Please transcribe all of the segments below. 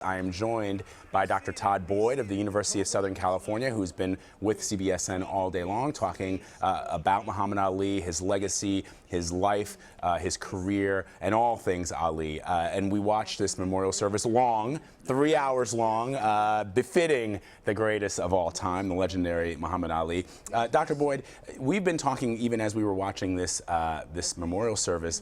I am joined by Dr. Todd Boyd of the University of Southern California, who's been with CBSN all day long talking about Muhammad Ali, his legacy, his life, his career, and all things Ali. And we watched this memorial service long, 3 hours long, befitting the greatest of all time, the legendary Muhammad Ali. Dr. Boyd, we've been talking, even as we were watching this, this memorial service,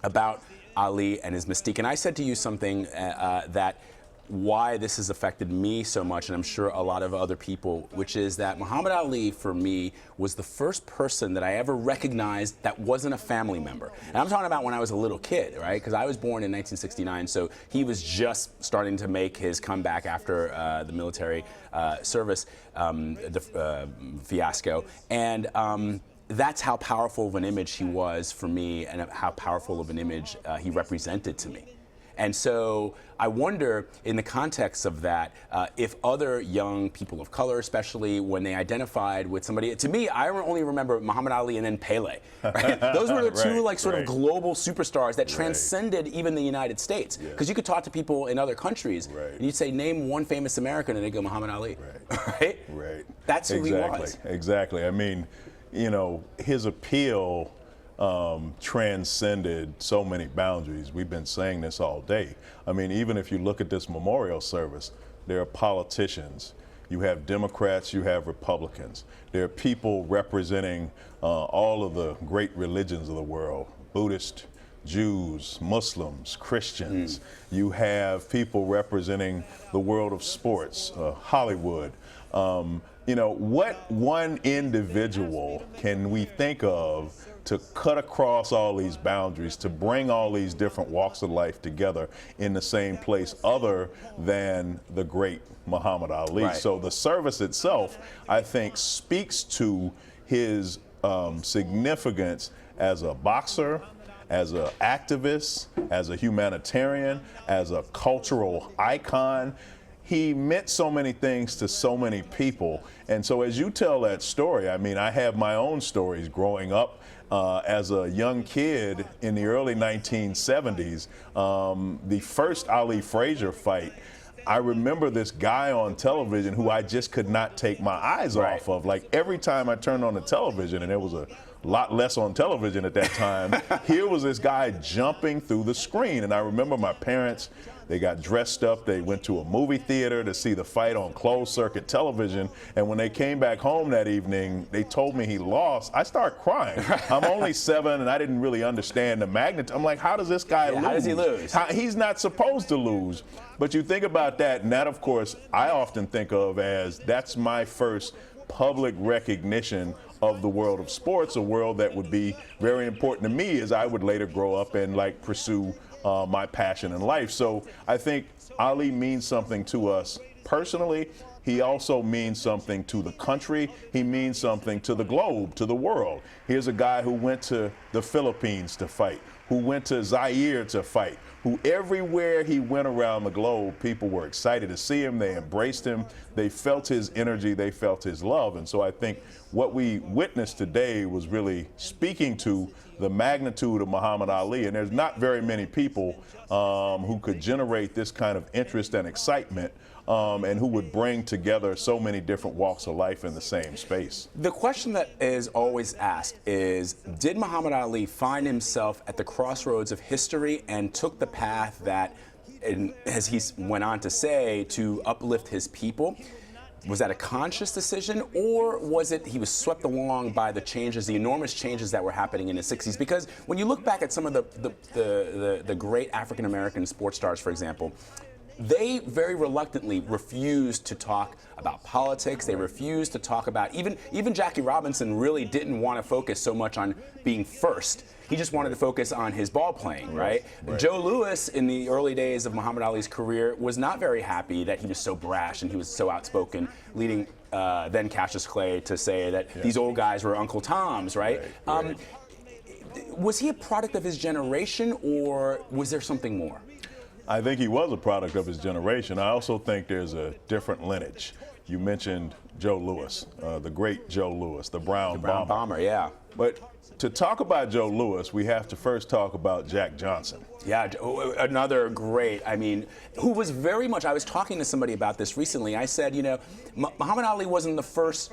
about Ali and his mystique. And I said to you something that why this has affected me so much, and I'm sure a lot of other people, which is that Muhammad Ali, for me, was the first person that I ever recognized that wasn't a family member. And I'm talking about when I was a little kid, right? Because I was born in 1969, so he was just starting to make his comeback after the military service fiasco. And that's how powerful of an image he was for me, and how powerful of an image he represented to me. And so I wonder, in the context of that, if other young people of color, especially when they identified with somebody, to me, I only remember Muhammad Ali and then Pele. Right? Those were the two sort of global superstars that transcended even the United States. Because you could talk to people in other countries, and you'd say, name one famous American, and they'd go, Muhammad Ali. Right? That's who he was. Exactly. I mean, you know, his appeal transcended so many boundaries. We've been saying this all day. I mean, even if you look at this memorial service, there are politicians. You have Democrats, you have Republicans. There are people representing all of the great religions of the world, Buddhist, Jews, Muslims, Christians. You have people representing the world of sports, Hollywood. You know, what one individual can we think of to cut across all these boundaries, to bring all these different walks of life together in the same place, other than the great Muhammad Ali? So the service itself, I think, speaks to his significance as a boxer, as an activist, as a humanitarian, as a cultural icon. He meant so many things to so many people. And so as you tell that story, I mean, I have my own stories growing up as a young kid in the early 1970s. The first Ali Frazier fight, I remember this guy on television who I just could not take my eyes off of. Like, every time I turned on the television, and there was a lot less on television at that time, here was this guy jumping through the screen. And I remember my parents, they got dressed up, they went to a movie theater to see the fight on closed circuit television, and when they came back home that evening, they told me he lost. I started crying. I'm only 7 and I didn't really understand the magnitude. I'm like, how does this guy lose? How does he lose? He's not supposed to lose. But you think about that, and that, of course, I often think of as that's my first public recognition of the world of sports, a world that would be very important to me as I would later grow up and pursue my passion in life. So I think Ali means something to us personally. He also means something to the country. He means something to the globe, to the world. Here's a guy who went to the Philippines to fight, who went to Zaire to fight, who everywhere he went around the globe, people were excited to see him. They embraced him. They felt his energy. They felt his love. And so I think what we witnessed today was really speaking to the magnitude of Muhammad Ali. And there's not very many people who could generate this kind of interest and excitement, and who would bring together so many different walks of life in the same space. The question that is always asked is, did Muhammad Ali find himself at the crossroads of history and took the path that, as he went on to say, to uplift his people? Was that a conscious decision, or was it he was swept along by the changes, the enormous changes that were happening in the 60s? Because when you look back at some of the great African-American sports stars, for example, they very reluctantly refused to talk about politics. They refused to talk about, even Jackie Robinson really didn't want to focus so much on being first. He just wanted to focus on his ball playing, right? Joe Louis, in the early days of Muhammad Ali's career, was not very happy that he was so brash and he was so outspoken, leading then Cassius Clay to say that these old guys were Uncle Toms, right? Was he a product of his generation, or was there something more? I think he was a product of his generation. I also think there's a different lineage. You mentioned Joe Louis, the great Joe Louis, the Brown Bomber, yeah. But to talk about Joe Louis, we have to first talk about Jack Johnson. Yeah, another great, I mean, who was very much, I was talking to somebody about this recently. I said, you know, Muhammad Ali wasn't the first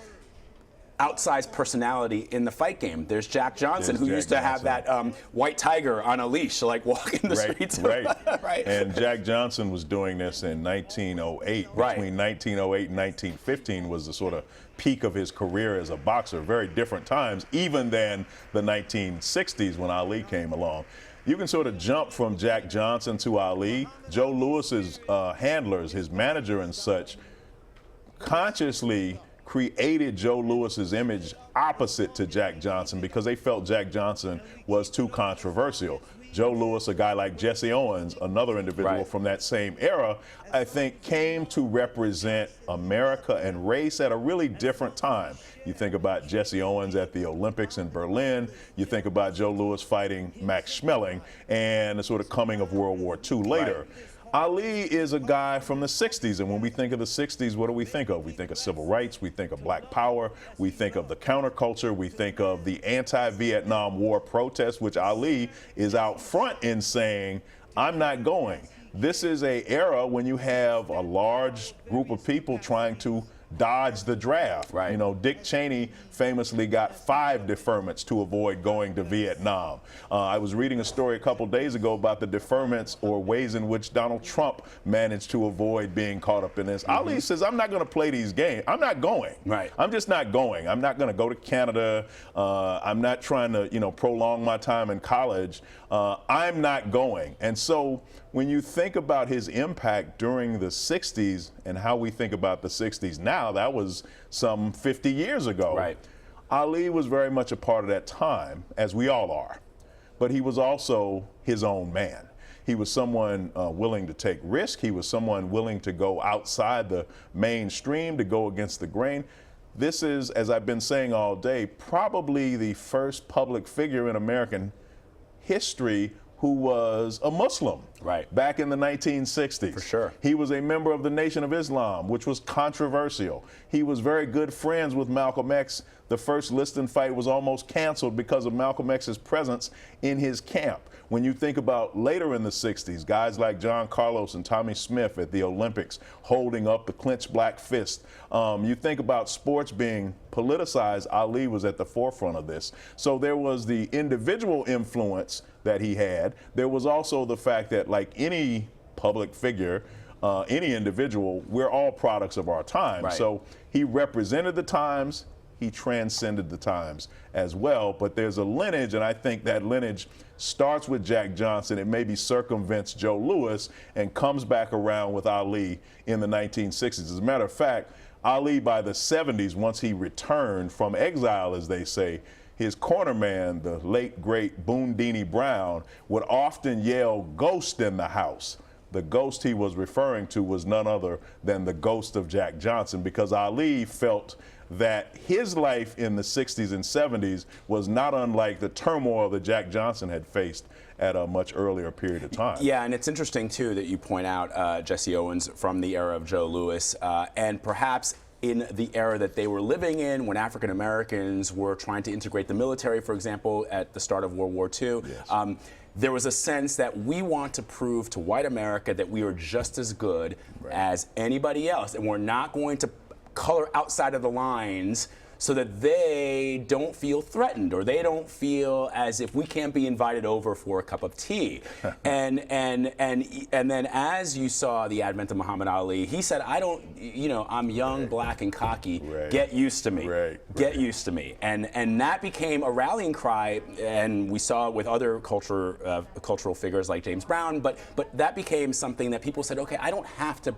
outsized personality in the fight game. There's Jack Johnson, who used to have that white tiger on a leash, like walking the streets. Right. Right. And Jack Johnson was doing this in 1908. Right. Between 1908 and 1915 was the sort of peak of his career as a boxer. Very different times, even than the 1960s when Ali came along. You can sort of jump from Jack Johnson to Ali. Joe Louis's handlers, his manager and such, consciously created Joe Louis's image opposite to Jack Johnson because they felt Jack Johnson was too controversial. Joe Louis, a guy like Jesse Owens, another individual from that same era, I think came to represent America and race at a really different time. You think about Jesse Owens at the Olympics in Berlin. You think about Joe Louis fighting Max Schmeling and the sort of coming of World War II later. Right. Ali is a guy from the 60s, and when we think of the 60s, what do we think of? We think of civil rights, we think of black power, we think of the counterculture, we think of the anti-Vietnam War protests, which Ali is out front in saying, I'm not going. This is an era when you have a large group of people trying to dodge the draft. Right. You know, Dick Cheney famously got 5 deferments to avoid going to Vietnam. I was reading a story a couple days ago about the deferments or ways in which Donald Trump managed to avoid being caught up in this. Ali says, I'm not going to play these games. I'm not going. Right. I'm just not going. I'm not going to go to Canada. I'm not trying to, you know, prolong my time in college. I'm not going. And so when you think about his impact during the 60s and how we think about the 60s now, that was some 50 years ago. Right. Ali was very much a part of that time, as we all are. But he was also his own man. He was someone willing to take risk. He was someone willing to go outside the mainstream, to go against the grain. This is, as I've been saying all day, probably the first public figure in American history who was a Muslim back in the 1960s. For sure. He was a member of the Nation of Islam, which was controversial. He was very good friends with Malcolm X. The first Liston fight was almost canceled because of Malcolm X's presence in his camp. When you think about later in the 60s, guys like John Carlos and Tommy Smith at the Olympics holding up the clenched black fist. You think about sports being politicized, Ali was at the forefront of this. So there was the individual influence that he had. There was also the fact that, like any public figure, any individual, we're all products of our time. Right. So he represented the times, he transcended the times as well. But there's a lineage, and I think that lineage starts with Jack Johnson. It maybe circumvents Joe Louis and comes back around with Ali in the 1960s. As a matter of fact, Ali, by the 70s, once he returned from exile, as they say, his cornerman, the late, great Boondini Brown, would often yell, "Ghost in the house." The ghost he was referring to was none other than the ghost of Jack Johnson, because Ali felt that his life in the 60s and 70s was not unlike the turmoil that Jack Johnson had faced at a much earlier period of time. Yeah, and it's interesting, too, that you point out Jesse Owens from the era of Joe Louis, and perhaps in the era that they were living in when African Americans were trying to integrate the military, for example, at the start of World War II. Yes. There was a sense that we want to prove to white America that we are just as good as anybody else, and we're not going to color outside of the lines so that they don't feel threatened, or they don't feel as if we can't be invited over for a cup of tea. and then as you saw the advent of Muhammad Ali, he said, I don't, you know, I'm young, black, and cocky. Get used to me. Get used to me. And that became a rallying cry, and we saw it with other cultural figures like James Brown, but that became something that people said, okay, I don't have to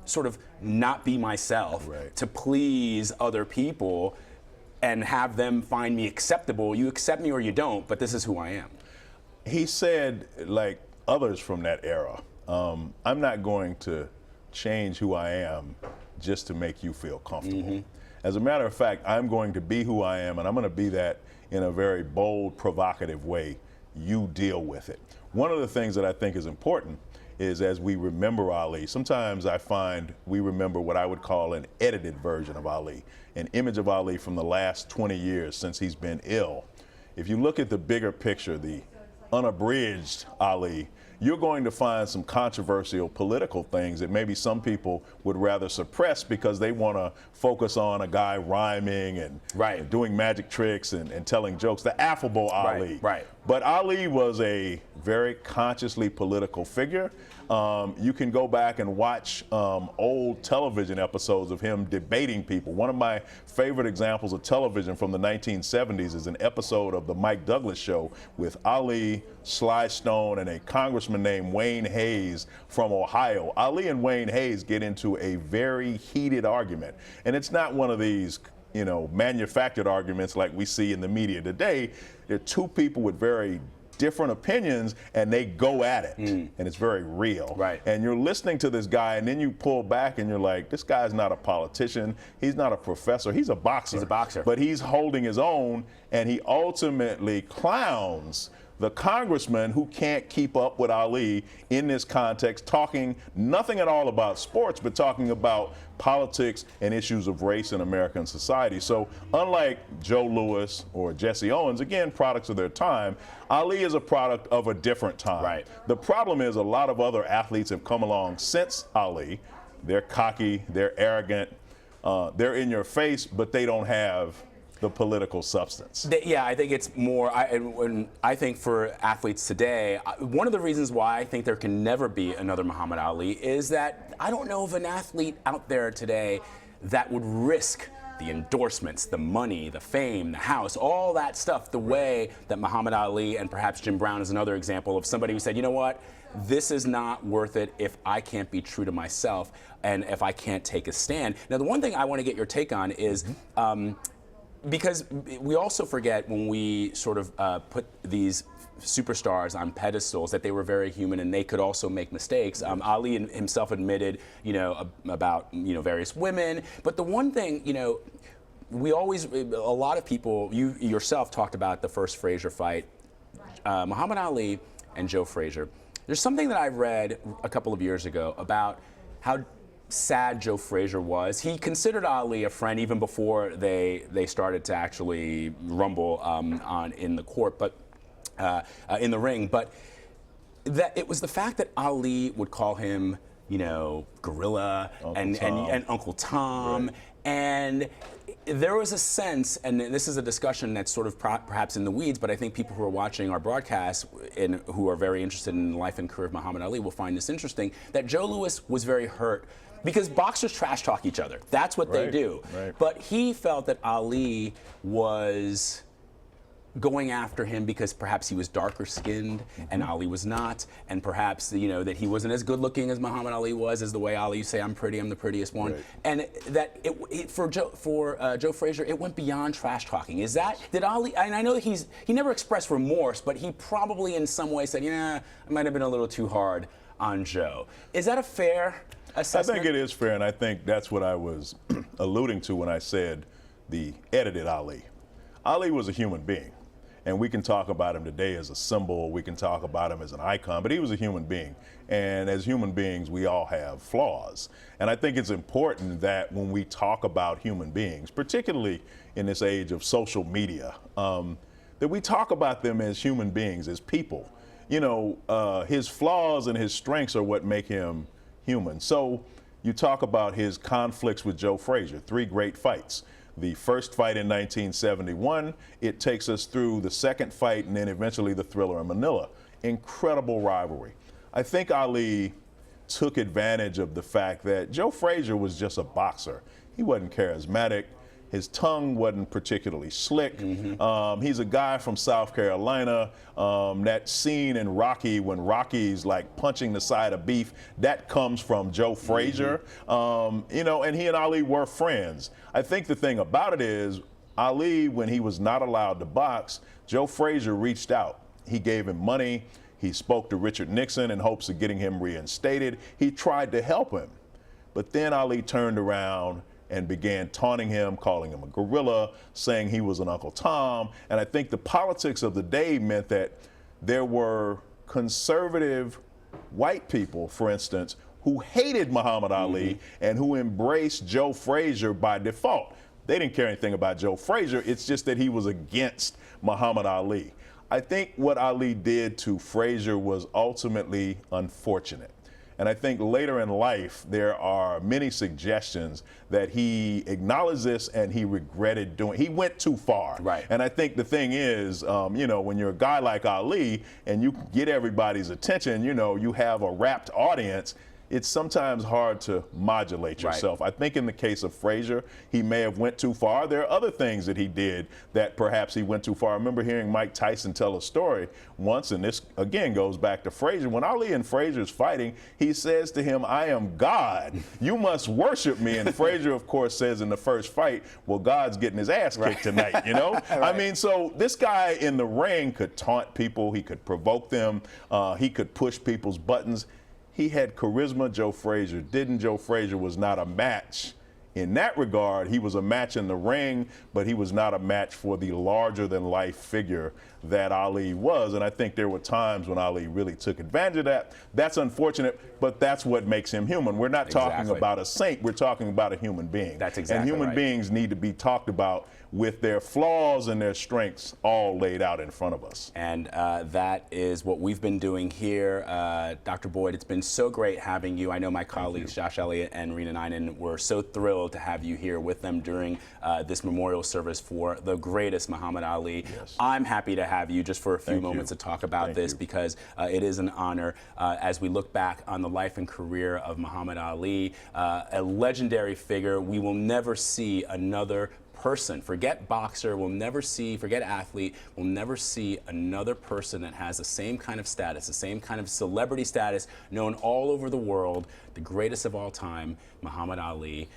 sort of not be myself to please other people and have them find me acceptable. You accept me or you don't, but this is who I am. He said, like others from that era, I'm not going to change who I am just to make you feel comfortable. As a matter of fact, I'm going to be who I am, and I'm going to be that in a very bold, provocative way. You deal with it. One of the things that I think is important is as we remember Ali, sometimes I find we remember what I would call an edited version of Ali, an image of Ali from the last 20 years since he's been ill. If you look at the bigger picture, the unabridged Ali, you're going to find some controversial political things that maybe some people would rather suppress because they want to focus on a guy rhyming and doing magic tricks and telling jokes, the affable Ali. Right. But Ali was a very consciously political figure. You can go back and watch old television episodes of him debating people. One of my favorite examples of television from the 1970s is an episode of the Mike Douglas Show with Ali, Sly Stone, and a congressman named Wayne Hayes from Ohio. Ali and Wayne Hayes get into a very heated argument. And it's not one of these, manufactured arguments like we see in the media today. They're two people with very different opinions, and they go at it, and it's very real. Right. And you're listening to this guy, and then you pull back, and you're like, this guy's not a politician. He's not a professor. He's a boxer. He's a boxer. But he's holding his own, and he ultimately clowns the congressman who can't keep up with Ali in this context, talking nothing at all about sports, but talking about politics and issues of race in American society. So unlike Joe Louis or Jesse Owens, again, products of their time, Ali is a product of a different time. Right. The problem is a lot of other athletes have come along since Ali. They're cocky, they're arrogant, they're in your face, but they don't have the political substance. Yeah, I think it's more, I think for athletes today, one of the reasons why I think there can never be another Muhammad Ali is that I don't know of an athlete out there today that would risk the endorsements, the money, the fame, the house, all that stuff, the way that Muhammad Ali and perhaps Jim Brown is another example of somebody who said, you know what, this is not worth it if I can't be true to myself and if I can't take a stand. Now, the one thing I want to get your take on is, because we also forget when we sort of put these superstars on pedestals that they were very human and they could also make mistakes. Ali himself admitted, about various women. But the one thing, we always, a lot of people, you yourself talked about the first Frazier fight, Muhammad Ali and Joe Frazier. There's something that I read a couple of years ago about how sad Joe Frazier was. He considered Ali a friend even before they started to actually rumble in the court, but in the ring. But that it was the fact that Ali would call him, gorilla and Uncle Tom, right. And there was a sense, and this is a discussion that's sort of perhaps in the weeds, but I think people who are watching our broadcast and who are very interested in the life and career of Muhammad Ali will find this interesting, that Joe Louis was very hurt because boxers trash talk each other. That's what they do. Right. But he felt that Ali was going after him because perhaps he was darker skinned and Ali was not, and perhaps that he wasn't as good looking as Muhammad Ali was, as the way Ali used to say, I'm pretty, I'm the prettiest one. Right. And that for Joe Frazier, it went beyond trash talking. Is that, did Ali, and I know that he never expressed remorse, but he probably in some way said, I might have been a little too hard on Joe. Is that a fair assessment? I think it is fair, and I think that's what I was alluding to when I said the edited Ali. Ali was a human being. And we can talk about him today as a symbol, we can talk about him as an icon, but he was a human being. And as human beings, we all have flaws. And I think it's important that when we talk about human beings, particularly in this age of social media, that we talk about them as human beings, as people. His flaws and his strengths are what make him human. So you talk about his conflicts with Joe Frazier, 3 great fights. The first fight in 1971, it takes us through the second fight and then eventually the Thriller in Manila. Incredible rivalry. I think Ali took advantage of the fact that Joe Frazier was just a boxer. He wasn't charismatic. His tongue wasn't particularly slick. He's a guy from South Carolina. That scene in Rocky when Rocky's like punching the side of beef, that comes from Joe Frazier. And he and Ali were friends. I think the thing about it is Ali, when he was not allowed to box, Joe Frazier reached out. He gave him money. He spoke to Richard Nixon in hopes of getting him reinstated. He tried to help him. But then Ali turned around and began taunting him, calling him a gorilla, saying he was an Uncle Tom. And I think the politics of the day meant that there were conservative white people, for instance, who hated Muhammad Ali and who embraced Joe Frazier by default. They didn't care anything about Joe Frazier. It's just that he was against Muhammad Ali. I think what Ali did to Frazier was ultimately unfortunate. And I think later in life, there are many suggestions that he acknowledged this and he regretted doing. He went too far. Right. And I think the thing is, you know, when you're a guy like Ali and you get everybody's attention, you know, you have a rapt audience, it's sometimes hard to modulate yourself. Right. I think in the case of Frazier, he may have went too far. There are other things that he did that perhaps he went too far. I remember hearing Mike Tyson tell a story once, and this again goes back to Frazier. When Ali and Frazier's fighting, he says to him, "I am God. You must worship me." And Frazier, of course, says in the first fight, "Well, God's getting his ass kicked tonight," you know? Right. I mean, so this guy in the ring could taunt people. He could provoke them. He could push people's buttons. He had charisma. Joe Frazier didn't. Joe Frazier was not a match in that regard. He was a match in the ring, but he was not a match for the larger-than-life figure that Ali was. And I think there were times when Ali really took advantage of that. That's unfortunate, but that's what makes him human. We're not talking about a saint. We're talking about a human being. That's exactly And human right. beings need to be talked about with their flaws and their strengths all laid out in front of us. And that is what we've been doing here. Dr. Boyd, it's been so great having you. I know my colleagues, Josh Elliott and Rena Ninen, were so thrilled to have you here with them during this memorial service for the greatest Muhammad Ali. Yes. I'm happy to have you just for a few moments to talk about this because it is an honor as we look back on the life and career of Muhammad Ali, a legendary figure. We will never see another person, forget boxer, forget athlete, we'll never see another person that has the same kind of status, the same kind of celebrity status, known all over the world, the greatest of all time, Muhammad Ali.